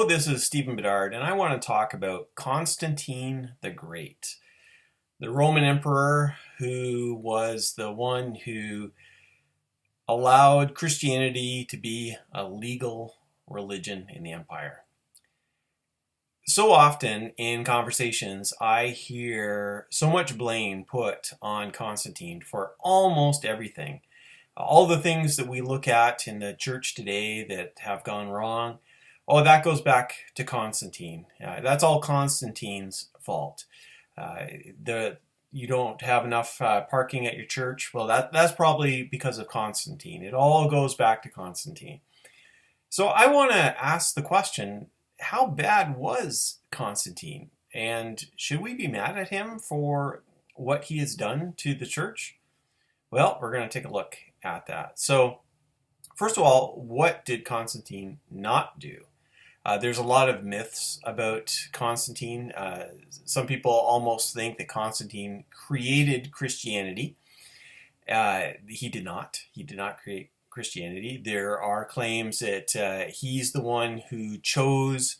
Hello, this is Stephen Bedard, and I want to talk about Constantine the Great, the Roman emperor who was the one who allowed Christianity to be a legal religion in the empire. So often in conversations, I hear so much blame put on Constantine for almost everything. All the things that we look at in the church today that have gone wrong, oh, that goes back to Constantine. That's all Constantine's fault. Uh, the You don't have enough parking at your church. Well, that's probably because of Constantine. It all goes back to Constantine. So I want to ask the question: how bad was Constantine, and should we be mad at him for what he has done to the church? Well, we're going to take a look at that. So, first of all, what did Constantine not do? There's a lot of myths about Constantine. Some people almost think that Constantine created Christianity. He did not. He did not create Christianity. There are claims that he's the one who chose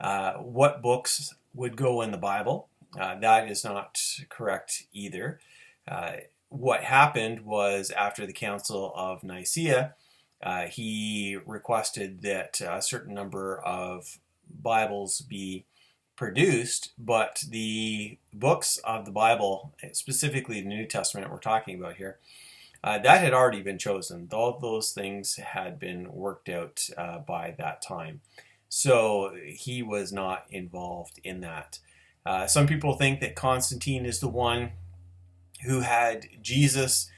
what books would go in the Bible. That is not correct either. What happened was, after the Council of Nicaea, he requested that a certain number of Bibles be produced, but the books of the Bible, specifically the New Testament we're talking about here, that had already been chosen. All those things had been worked out by that time. So he was not involved in that. Some people think that Constantine is the one who had Jesus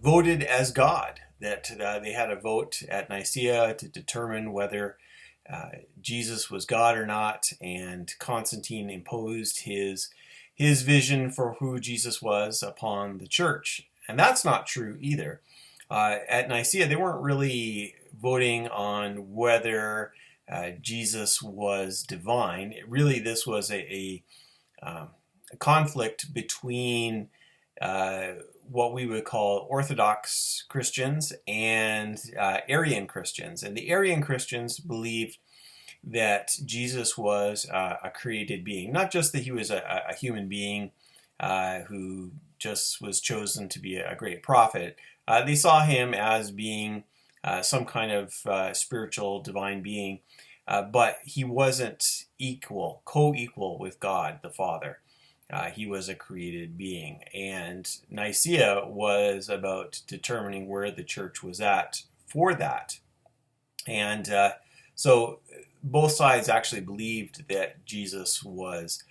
voted as God, that they had a vote at Nicaea to determine whether Jesus was God or not, and Constantine imposed his vision for who Jesus was upon the church. And that's not true either. At Nicaea, they weren't really voting on whether Jesus was divine. This was a conflict between what we would call Orthodox Christians and Arian Christians. And the Arian Christians believed that Jesus was a created being, not just that he was a human being who just was chosen to be a great prophet. They saw him as being some kind of spiritual divine being, but he wasn't co-equal with God the Father. He was a created being, and Nicaea was about determining where the church was at for that. And so both sides actually believed that Jesus was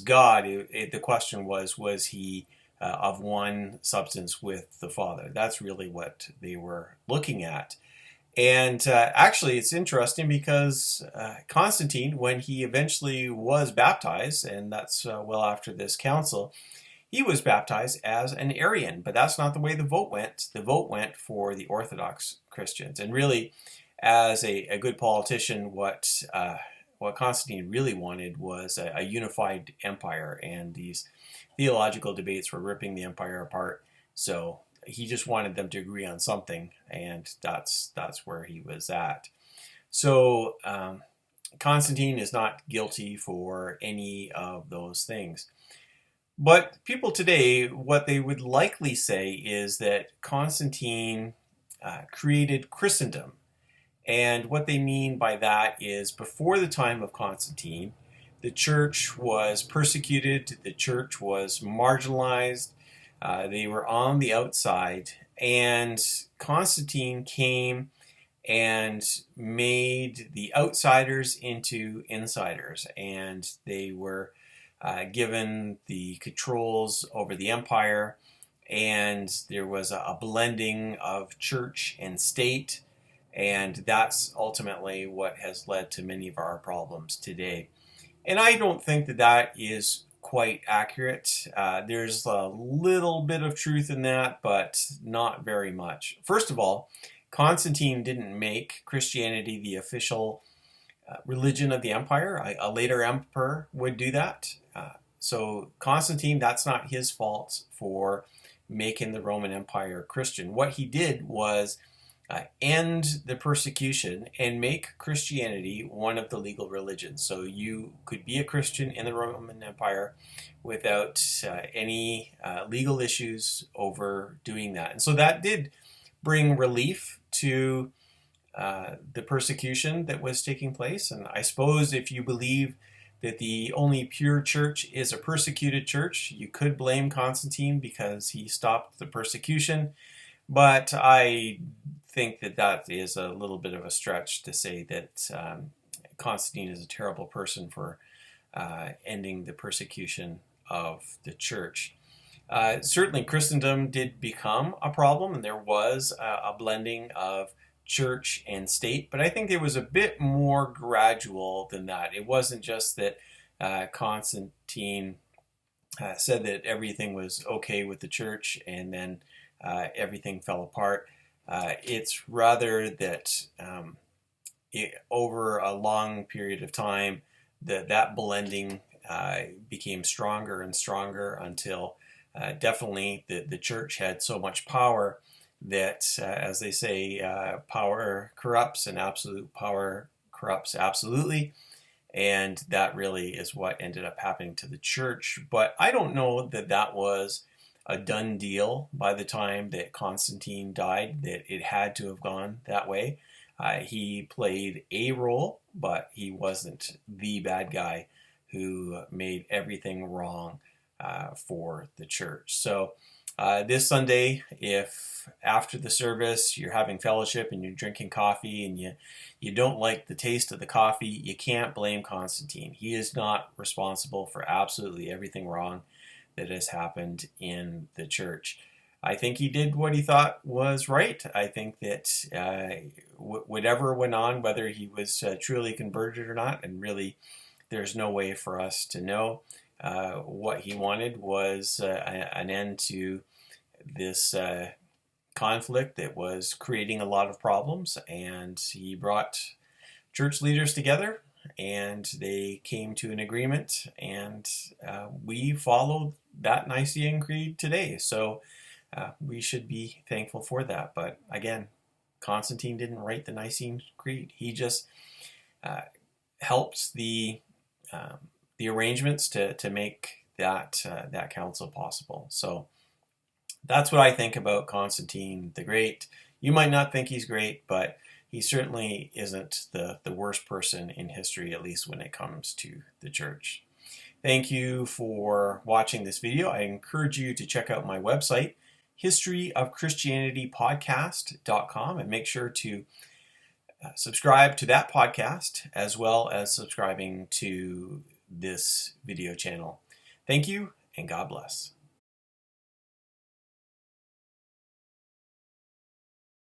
God. The question was he of one substance with the Father? That's really what they were looking at. And actually, it's interesting because Constantine, when he eventually was baptized, and that's well after this council, he was baptized as an Arian, but that's not the way the vote went. The vote went for the Orthodox Christians. And really, as a good politician, what Constantine really wanted was a unified empire, and these theological debates were ripping the empire apart. So he just wanted them to agree on something, and that's where he was at. So Constantine is not guilty for any of those things. But people today, what they would likely say is that Constantine created Christendom. And what they mean by that is, before the time of Constantine, the church was persecuted, the church was marginalized, they were on the outside, and Constantine came and made the outsiders into insiders, and they were given the controls over the empire, and there was a blending of church and state, and that's ultimately what has led to many of our problems today. And I don't think that is quite accurate. There's a little bit of truth in that, but not very much. First of all, Constantine didn't make Christianity the official religion of the empire. A later emperor would do that. So Constantine, that's not his fault for making the Roman Empire Christian. What he did was end the persecution and make Christianity one of the legal religions. So you could be a Christian in the Roman Empire without any legal issues over doing that. And so that did bring relief to the persecution that was taking place. And I suppose if you believe that the only pure church is a persecuted church, you could blame Constantine because he stopped the persecution. But I think that that is a little bit of a stretch to say that Constantine is a terrible person for ending the persecution of the church. Certainly, Christendom did become a problem, and there was a blending of church and state, but I think it was a bit more gradual than that. It wasn't just that Constantine said that everything was okay with the church and then everything fell apart. It's rather that over a long period of time, that blending became stronger and stronger until definitely the church had so much power that, as they say, power corrupts and absolute power corrupts absolutely. And that really is what ended up happening to the church. But I don't know that that was a done deal by the time that Constantine died, that it had to have gone that way. He played a role, but he wasn't the bad guy who made everything wrong for the church. So this Sunday, if after the service you're having fellowship and you're drinking coffee and you don't like the taste of the coffee, you can't blame Constantine. He is not responsible for absolutely everything wrong that has happened in the church. I think he did what he thought was right. I think that whatever went on, whether he was truly converted or not, and really there's no way for us to know. What he wanted was an end to this conflict that was creating a lot of problems, and he brought church leaders together and they came to an agreement, and we followed that Nicene Creed today. So we should be thankful for that. But again, Constantine didn't write the Nicene Creed. He just helped the arrangements to make that council possible. So that's what I think about Constantine the Great. You might not think he's great, but he certainly isn't the worst person in history, at least when it comes to the church. Thank you for watching this video. I encourage you to check out my website, historyofchristianitypodcast.com, and make sure to subscribe to that podcast as well as subscribing to this video channel. Thank you, and God bless.